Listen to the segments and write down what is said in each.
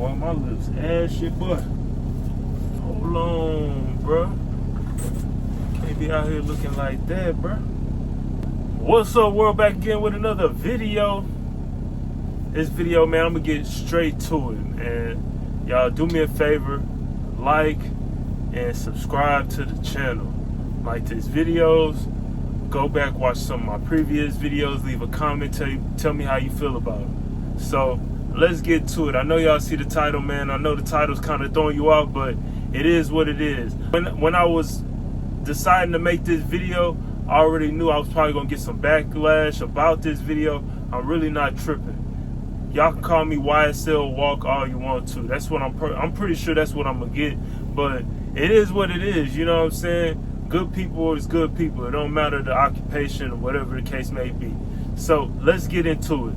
boy. My lips ass shit, boy. Hold on, bro. Can't be out here looking like that, bro. What's up, world? Back again with another video. This video, man, I'm gonna get straight to it, and y'all do me a favor, like and subscribe to the channel. Like these videos, go back, watch some of my previous videos, leave a comment, tell me how you feel about it. So let's get to it. I know y'all see the title, man. I know the title's kind of throwing you off, but it is what it is. When I was deciding to make this video, I already knew I was probably gonna get some backlash about this video. I'm really not tripping. Y'all can call me YSL Walk all you want to. That's what I'm pretty sure that's what I'm gonna get. But it is what it is. You know what I'm saying? Good people is good people. It don't matter the occupation or whatever the case may be. So let's get into it.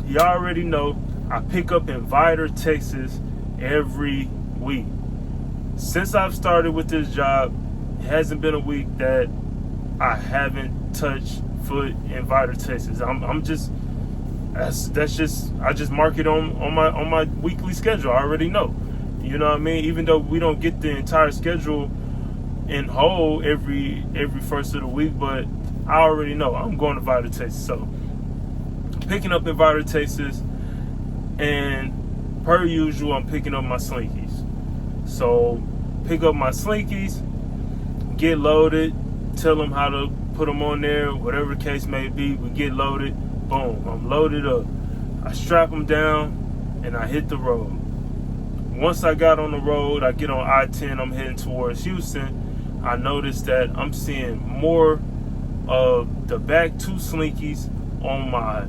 Y'all already know I pick up in Vidor, Texas every week. Since I've started with this job, it hasn't been a week that I haven't touched foot in Vidor, Texas. I just mark it on my weekly schedule. I already know. You know what I mean? Even though we don't get the entire schedule in whole every first of the week, but I already know I'm going to Vidor, Texas. So picking up in Vidor, Texas, and per usual, I'm picking up my slinkies. So pick up my slinkies, get loaded, tell them how to put them on there, whatever the case may be. We get loaded, boom, I'm loaded up. I strap them down and I hit the road. Once I got on the road, I get on I-10, I'm heading towards Houston. I noticed that I'm seeing more of the back two slinkies on my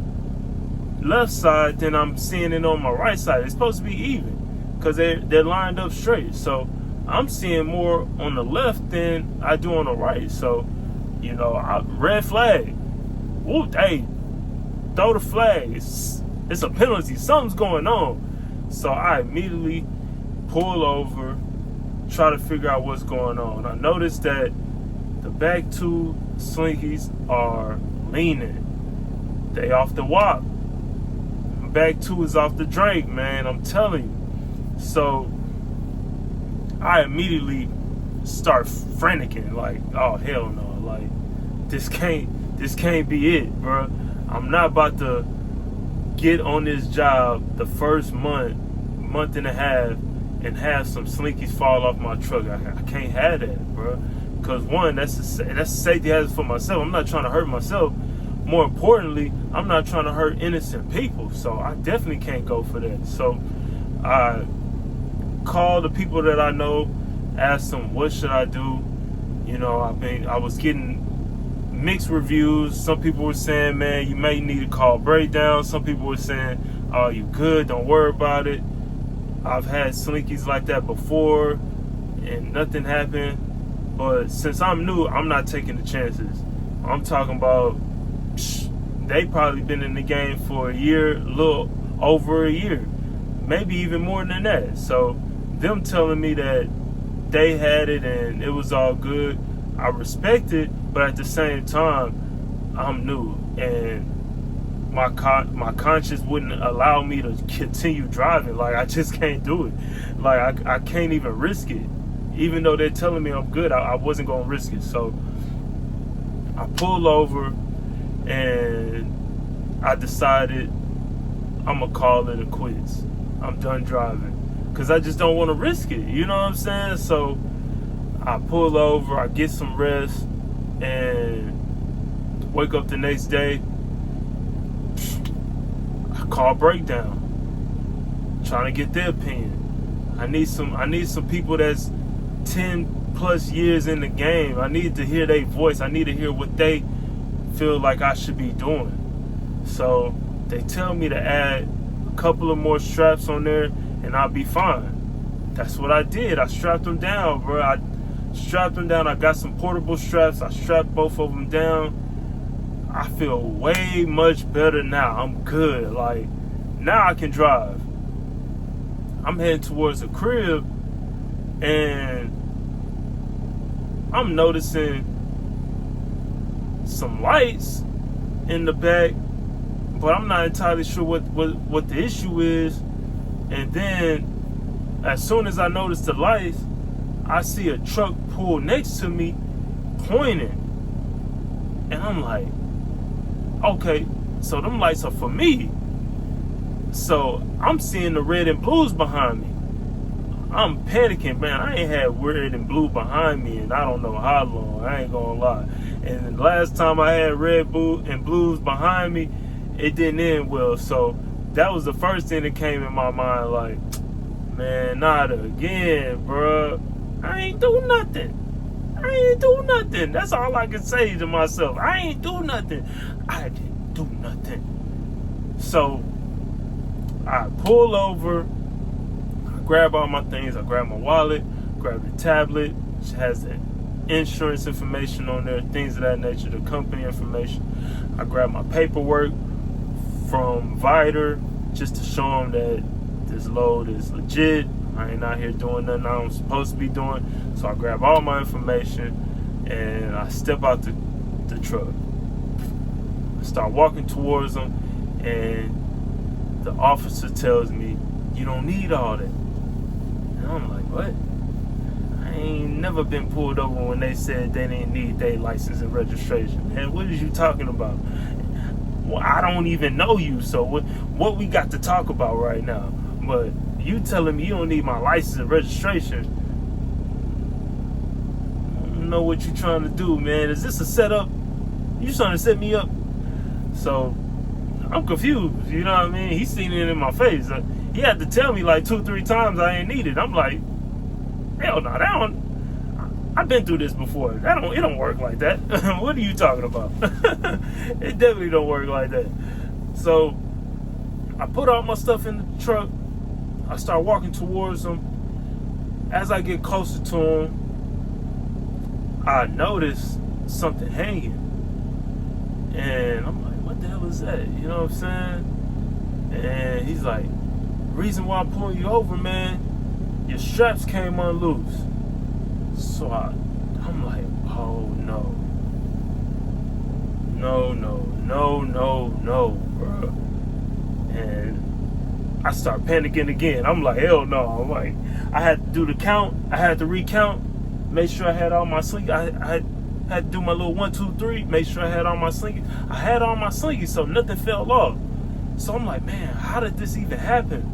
left side than I'm seeing it on my right side. It's supposed to be even because they're lined up straight. So I'm seeing more on the left than I do on the right. So, you know, red flag. Ooh, hey, throw the flag. It's a penalty. Something's going on. So I immediately pull over, try to figure out what's going on. I noticed that the back two slinkies are leaning. They off the wop. Back two is off the drink, man. I'm telling you. So I immediately start franticking, like, oh hell no, like this can't be it, bro. I'm not about to get on this job the first month and a half, and have some slinkies fall off my truck. I can't have that, bro. Because one, that's a safety hazard for myself. I'm not trying to hurt myself. More importantly, I'm not trying to hurt innocent people. So I definitely can't go for that. So I call the people that I know, ask them what should I do. You know, I was getting mixed reviews. Some people were saying, man, you may need to call breakdown. Some people were saying, oh, you good, don't worry about it. I've had slinkies like that before and nothing happened. But since I'm new, I'm not taking the chances. I'm talking about, they probably been in the game for a year, a little over a year, maybe even more than that. So them telling me that they had it and it was all good, I respect it, but at the same time, I'm new and my conscience wouldn't allow me to continue driving. Like, I just can't do it. Like, I can't even risk it. Even though they're telling me I'm good, I wasn't gonna risk it. So I pull over and I decided I'm gonna call it a quits. I'm done driving because I just don't want to risk it. You know what I'm saying? So I pull over, I get some rest, and wake up the next day. I call breakdown, trying to get their opinion. I need some people that's 10 plus years in the game. I need to hear their voice. I need to hear what they feel like I should be doing. So they tell me to add a couple of more straps on there and I'll be fine. That's what I did. I strapped them down, bro. I got some portable straps. I strapped both of them down. I feel way much better now. I'm good. Like, now I can drive. I'm heading towards the crib and I'm noticing some lights in the back, but I'm not entirely sure what the issue is. And then, as soon as I notice the lights, I see a truck pull next to me, pointing. And I'm like, okay, so them lights are for me. So I'm seeing the red and blues behind me. I'm panicking, man. I ain't had red and blue behind me and I don't know how long. I ain't gonna lie. And the last time I had red, blue, and blues behind me, it didn't end well. So that was the first thing that came in my mind. Like, man, not again, bruh. I ain't do nothing. I ain't do nothing. That's all I can say to myself. I ain't do nothing. I didn't do nothing. So I pull over, I grab all my things, I grab my wallet, grab the tablet, which has the insurance information on there, things of that nature, the company information. I grab my paperwork from Vider just to show them that this load is legit. I ain't out here doing nothing I'm supposed to be doing. So I grab all my information and I step out the truck. I start walking towards them, and the officer tells me, "You don't need all that." And I'm like, what? I ain't never been pulled over when they said they didn't need their license and registration. Man, what is you talking about? Well, I don't even know you, so what we got to talk about right now? But you telling me you don't need my license and registration? I don't know what you trying to do, man. Is this a setup? You trying to set me up? So I'm confused, you know what I mean? He's seen it in my face. He had to tell me like 2-3 times I ain't need it. I'm like, hell no, that don't. I've been through this before. It don't work like that. What are you talking about? It definitely don't work like that. So I put all my stuff in the truck. I start walking towards him. As I get closer to him, I notice something hanging. And I'm like, what the hell is that? You know what I'm saying? And he's like, reason why I'm pulling you over, man, your straps came unloose. So I'm like, oh no. No, bro. And I start panicking again. I'm like, hell no. I'm like, I had to do the count. I had to recount, make sure I had all my slinky. I had to do my little 1, 2, 3, make sure I had all my slinky. I had all my slinky, so nothing fell off. So I'm like, man, how did this even happen?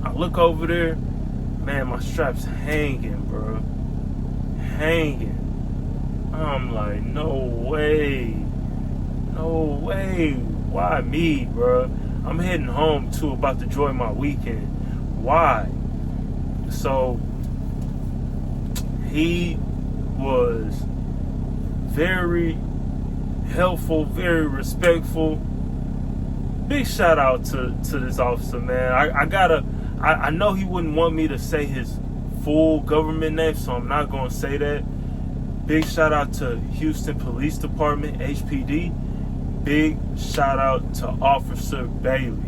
I look over there, man, my strap's hanging, bro. Hanging. I'm like, no way. Why me, bro? I'm heading home too, about to enjoy my weekend. Why? So he was very helpful, very respectful. Big shout out to this officer, man. I know he wouldn't want me to say his full government name, so I'm not gonna say that. Big shout out to Houston Police Department, HPD. Big shout out to Officer Bailey.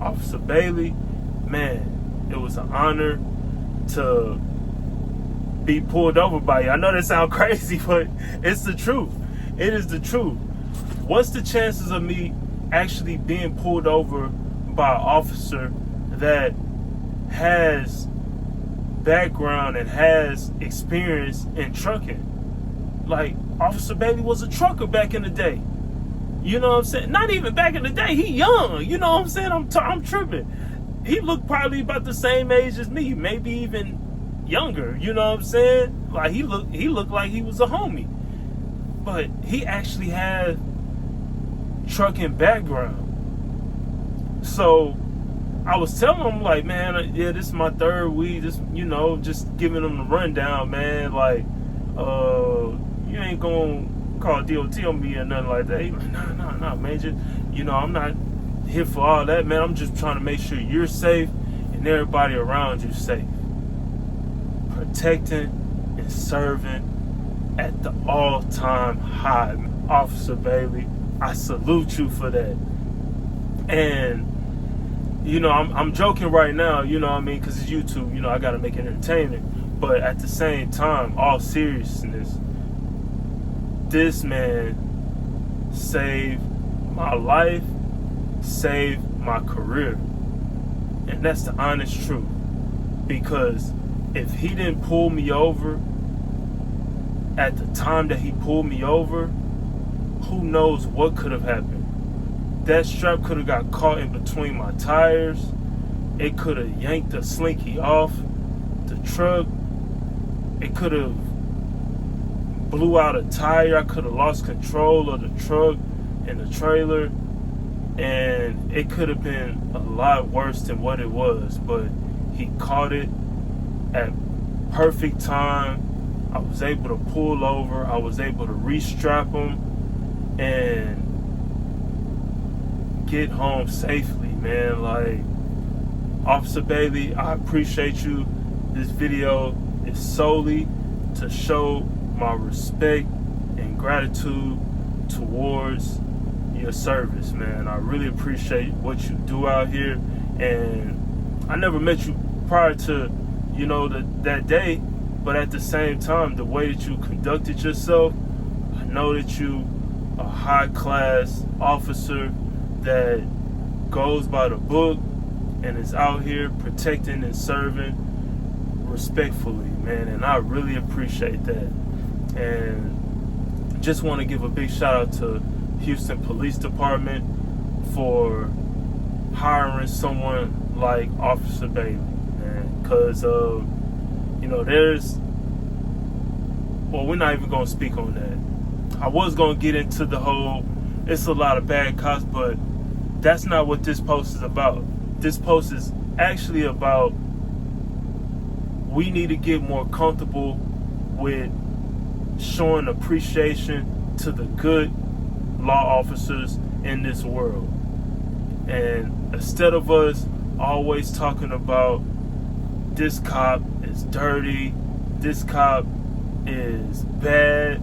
Officer Bailey, man, it was an honor to be pulled over by you. I know that sounds crazy, but it's the truth. It is the truth. What's the chances of me actually being pulled over by an officer that has background and has experience in trucking? Like, Officer Bailey was a trucker back in the day. You know what I'm saying? Not even back in the day. He young. You know what I'm saying? I'm tripping. He looked probably about the same age as me, maybe even younger. You know what I'm saying? Like, he looked like he was a homie. But he actually had trucking background. So I was telling him, like, man, yeah, this is my 3rd week. Just, you know, just giving him the rundown, man. Like, you ain't gonna call DOT on me or nothing like that. He like, nah, man. Just, you know, I'm not here for all that, man. I'm just trying to make sure you're safe and everybody around you safe. Protecting and serving at the all-time high. Officer Bailey, I salute you for that. And you know, I'm joking right now, you know what I mean, because it's YouTube, you know, I gotta make it entertaining. But at the same time, all seriousness, this man saved my life, saved my career. And that's the honest truth. Because if he didn't pull me over at the time that he pulled me over, who knows what could have happened. That strap could have got caught in between my tires. It could have yanked the slinky off the truck. It could have blew out a tire. I could have lost control of the truck and the trailer. And it could have been a lot worse than what it was. But he caught it at perfect time. I was able to pull over. I was able to restrap him and get home safely, man. Like, Officer Bailey, I appreciate you. This video is solely to show my respect and gratitude towards your service, man. I really appreciate what you do out here. And I never met you prior to, that day. But at the same time, the way that you conducted yourself, I know that you a high-class officer that goes by the book and is out here protecting and serving respectfully, man. And I really appreciate that. And just want to give a big shout out to Houston Police Department for hiring someone like Officer Bailey, man. Because we're not even going to speak on that. I was going to get into the whole, it's a lot of bad cops, but that's not what this post is about. This post is actually about we need to get more comfortable with showing appreciation to the good law officers in this world. And instead of us always talking about this cop is dirty, this cop is bad,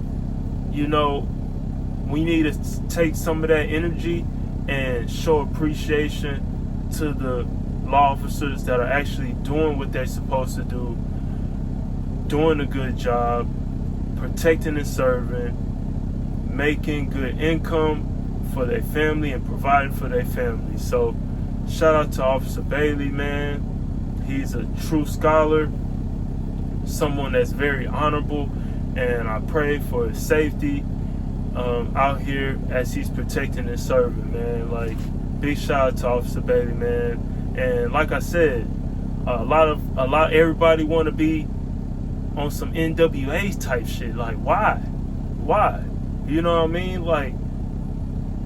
we need to take some of that energy and show appreciation to the law officers that are actually doing what they're supposed to do, doing a good job, protecting and serving, making good income for their family and providing for their family. So shout out to Officer Bailey, man. He's a true scholar, someone that's very honorable, and I pray for his safety out here as he's protecting and serving, man. Like, big shout out to Officer Bailey, man. And like I said, everybody want to be on some NWA type shit. Like, why? You know what I mean? Like,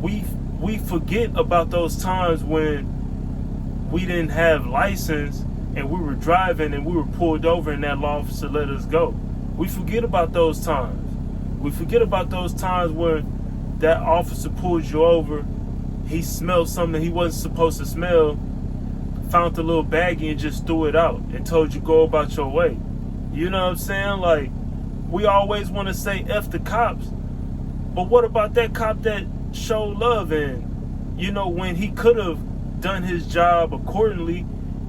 we forget about those times when we didn't have license and we were driving and we were pulled over and that law officer let us go. We forget about those times. We forget about those times when that officer pulled you over, he smelled something he wasn't supposed to smell, found the little baggie and just threw it out and told you go about your way. You know what I'm saying? Like, we always want to say F the cops, but what about that cop that showed love and, when he could have done his job accordingly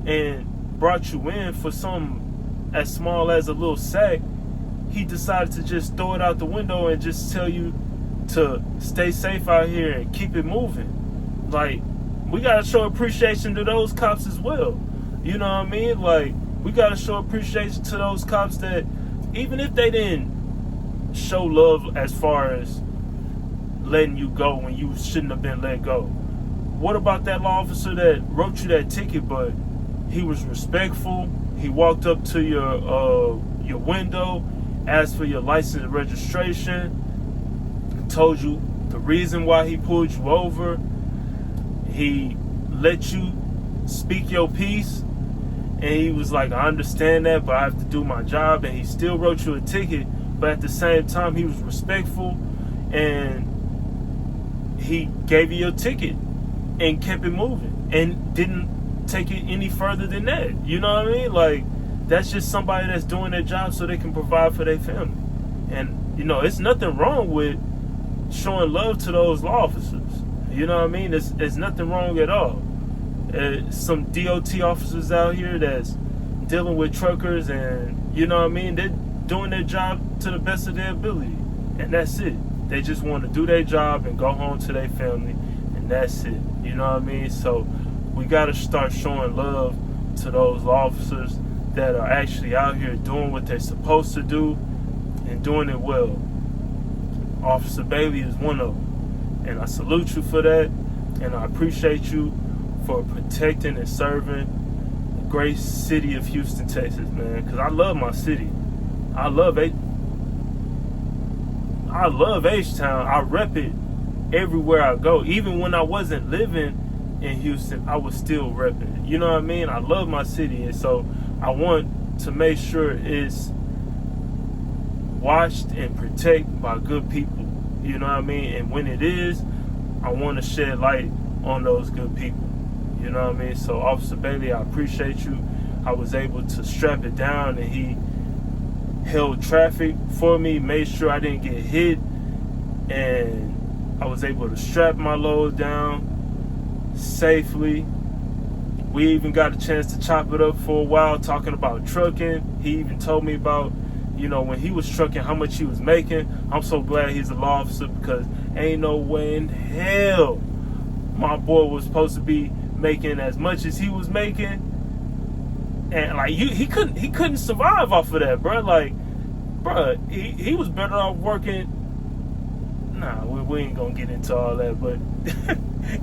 and brought you in for something as small as a little sack, he decided to just throw it out the window and just tell you to stay safe out here and keep it moving. Like, we got to show appreciation to those cops as well. You know what I mean? Like, we got to show appreciation to those cops that even if they didn't show love as far as letting you go when you shouldn't have been let go. What about that law officer that wrote you that ticket, but he was respectful? He walked up to your window, asked for your license and registration, told you the reason why he pulled you over. He let you speak your piece, and he was like, I understand that, but I have to do my job. And he still wrote you a ticket, but at the same time, he was respectful, and he gave you your ticket and kept it moving and didn't take it any further than that. You know what I mean? Like, that's just somebody that's doing their job so they can provide for their family. And, it's nothing wrong with showing love to those law officers. You know what I mean? There's nothing wrong at all. Some DOT officers out here that's dealing with truckers and, you know what I mean? They're doing their job to the best of their ability. And that's it. They just want to do their job and go home to their family. And that's it. You know what I mean? So we got to start showing love to those officers that are actually out here doing what they're supposed to do and doing it well. Officer Bailey is one of them, and I salute you for that, and I appreciate you for protecting and serving the great city of Houston, Texas, man, because I love my city. I love H-Town. I rep it everywhere I go. Even when I wasn't living in Houston, I was still repping it. You know what I mean? I love my city, and so I want to make sure it's watched and protected by good people. You know what I mean? And when it is, I want to shed light on those good people. You know what I mean? So Officer Bailey, I appreciate you. I was able to strap it down, and he held traffic for me, made sure I didn't get hit, and I was able to strap my load down safely. We even got a chance to chop it up for a while, talking about trucking. He even told me about, you know, when he was trucking, how much he was making. I'm so glad he's a law officer, because ain't no way in hell my boy was supposed to be making as much as he was making. And like he couldn't survive off of that, bro. Like, bro, he was better off working. Nah, we ain't gonna get into all that, but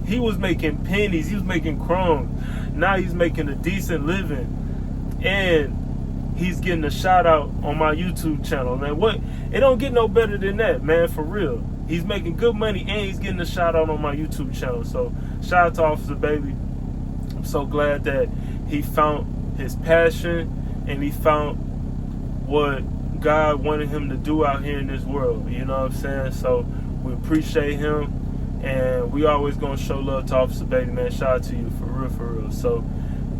he was making pennies, he was making crumbs. Now he's making a decent living, and he's getting a shout out on my YouTube channel, man. What? It don't get no better than that, man, for real. He's making good money, and he's getting a shout out on my YouTube channel. So shout out to Officer Bailey. I'm so glad that he found his passion, and he found what God wanted him to do out here in this world. You know what I'm saying? So we appreciate him, and we always gonna show love to Officer Bailey, man. Shout out to you, for real, for real. So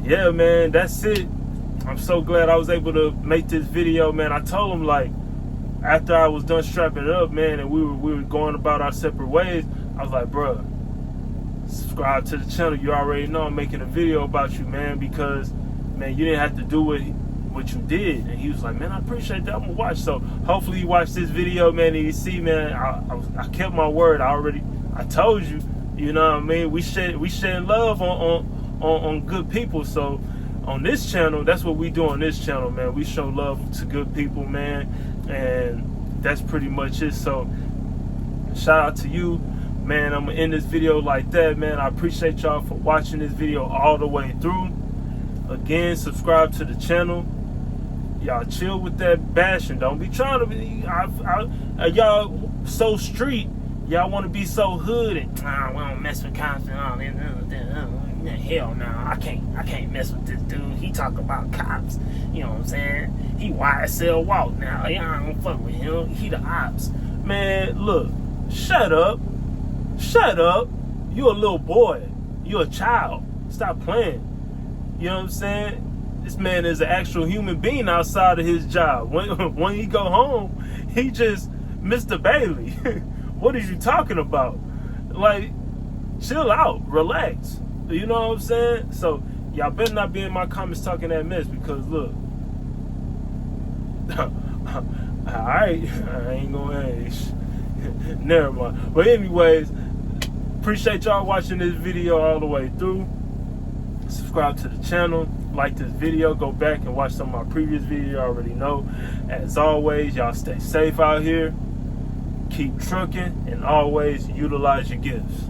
yeah, man, that's it. I'm so glad I was able to make this video, man. I told him, like, after I was done strapping it up, man, and we were going about our separate ways, I was like, bruh, subscribe to the channel. You already know I'm making a video about you, man, because, man, you didn't have to do what you did. And he was like, man, I appreciate that. I'm gonna watch. So hopefully you watch this video, man, and you see, man, I kept my word. I told you, you know what I mean? We shed love on good people. So on this channel, that's what we do on this channel, man. We show love to good people, man, and that's pretty much it. So shout out to you, man. I'm gonna end this video like that, man. I appreciate y'all for watching this video all the way through. Again, subscribe to the channel. Y'all chill with that bashing. Don't be trying to be y'all so street. Y'all want to be so hood and we don't mess with cops and all that. Hell no, I can't mess with this dude. He talk about cops. You know what I'm saying? He YSL walk now. Y'all don't fuck with him. He the ops. Man, look, shut up. You a little boy. You a child. Stop playing. You know what I'm saying? This man is an actual human being outside of his job. When he go home, he just Mr. Bailey. What are you talking about? Like, chill out, relax. You know what I'm saying? So y'all better not be in my comments talking that mess, because look, alright, I ain't gonna never mind. But anyways, appreciate y'all watching this video all the way through. Subscribe to the channel, like this video, go back and watch some of my previous videos. You already know. As always, y'all stay safe out here, keep trucking, and always utilize your gifts.